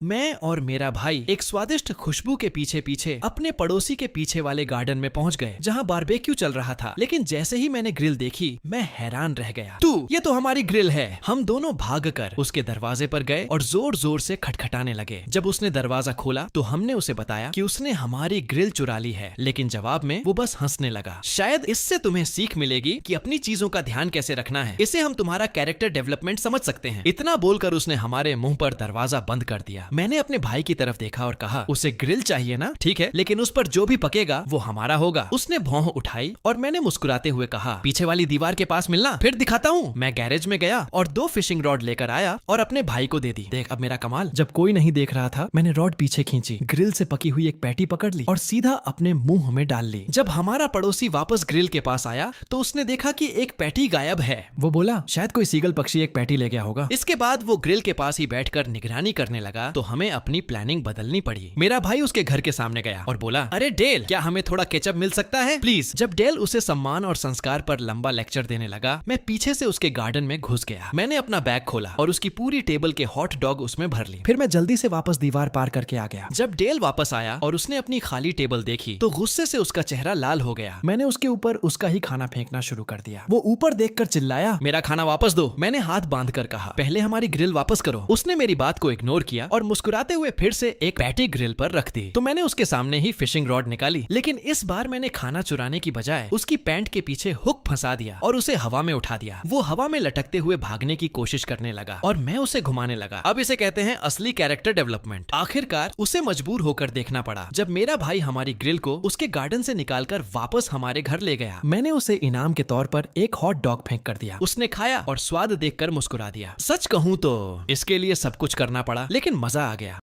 मैं और मेरा भाई एक स्वादिष्ट खुशबू के पीछे पीछे अपने पड़ोसी के पीछे वाले गार्डन में पहुंच गए जहां बारबेक्यू चल रहा था। लेकिन जैसे ही मैंने ग्रिल देखी मैं हैरान रह गया। ये तो हमारी ग्रिल है। हम दोनों भागकर उसके दरवाजे पर गए और जोर जोर से खटखटाने लगे। जब उसने दरवाजा खोला तो हमने उसे बताया कि उसने हमारी ग्रिल चुरा ली है, लेकिन जवाब में वो बस हंसने लगा। शायद इससे तुम्हें सीख मिलेगी कि अपनी चीजों का ध्यान कैसे रखना है। इसे हम तुम्हारा कैरेक्टर डेवलपमेंट समझ सकते हैं। इतना बोलकर उसने हमारे मुंह पर दरवाजा बंद कर दिया। मैंने अपने भाई की तरफ देखा और कहा, उसे ग्रिल चाहिए ना? ठीक है, लेकिन उस पर जो भी पकेगा वो हमारा होगा। उसने भौं उठाई और मैंने मुस्कुराते हुए कहा, पीछे वाली दीवार के पास मिलना, फिर दिखाता हूँ। मैं गैरेज में गया और 2 फिशिंग रॉड लेकर आया और अपने भाई को दे दी। देख अब मेरा कमाल। जब कोई नहीं देख रहा था मैंने रॉड पीछे खींची, ग्रिल से पकी हुई एक पैटी पकड़ ली और सीधा अपने मुंह में डाल ली। जब हमारा पड़ोसी वापस ग्रिल के पास आया तो उसने देखा कि एक पैटी गायब है। वो बोला, शायद कोई सीगल पक्षी एक पैटी ले गया होगा। इसके बाद वो ग्रिल के पास ही बैठकर निगरानी करने लगा तो हमें अपनी प्लानिंग बदलनी पड़ी। मेरा भाई उसके घर के सामने गया और बोला, अरे डेल, क्या हमें थोड़ा केचप मिल सकता है प्लीज? जब डेल उसे सम्मान और संस्कार पर लंबा लेक्चर देने लगा मैं पीछे से उसके गार्डन में घुस गया। मैंने अपना बैग खोला और उसकी पूरी टेबल के हॉट डॉग उसमें भर ली। फिर मैं जल्दी से वापस दीवार पार करके आ गया। जब डेल वापस आया और उसने अपनी खाली टेबल देखी तो गुस्से से उसका चेहरा लाल हो गया। मैंने उसके ऊपर उसका ही खाना फेंकना शुरू कर दिया। वो ऊपर देखकर चिल्लाया, मेरा खाना वापस दो। मैंने हाथ बांधकर कहा, पहले हमारी ग्रिल वापस करो। उसने मेरी बात को इग्नोर किया और मुस्कुराते हुए फिर से एक पैटी ग्रिल पर रख दी। तो मैंने उसके सामने ही फिशिंग रॉड निकाली, लेकिन इस बार मैंने खाना चुराने की बजाय उसकी पैंट के पीछे हुक फंसा दिया और उसे हवा में उठा दिया। वो हवा में लटकते हुए भागने की कोशिश करने लगा और मैं उसे घुमाने लगा। अब इसे कहते हैं असली कैरेक्टर डेवलपमेंट। आखिरकार उसे मजबूर होकर देखना पड़ा जब मेरा भाई हमारी ग्रिल को उसके गार्डन से निकालकर वापस हमारे घर ले गया। मैंने उसे इनाम के तौर पर एक हॉट डॉग फेंक कर दिया। उसने खाया और स्वाद देखकर मुस्कुरा दिया। सच कहूं तो इसके लिए सब कुछ करना पड़ा, लेकिन मजा आ गया।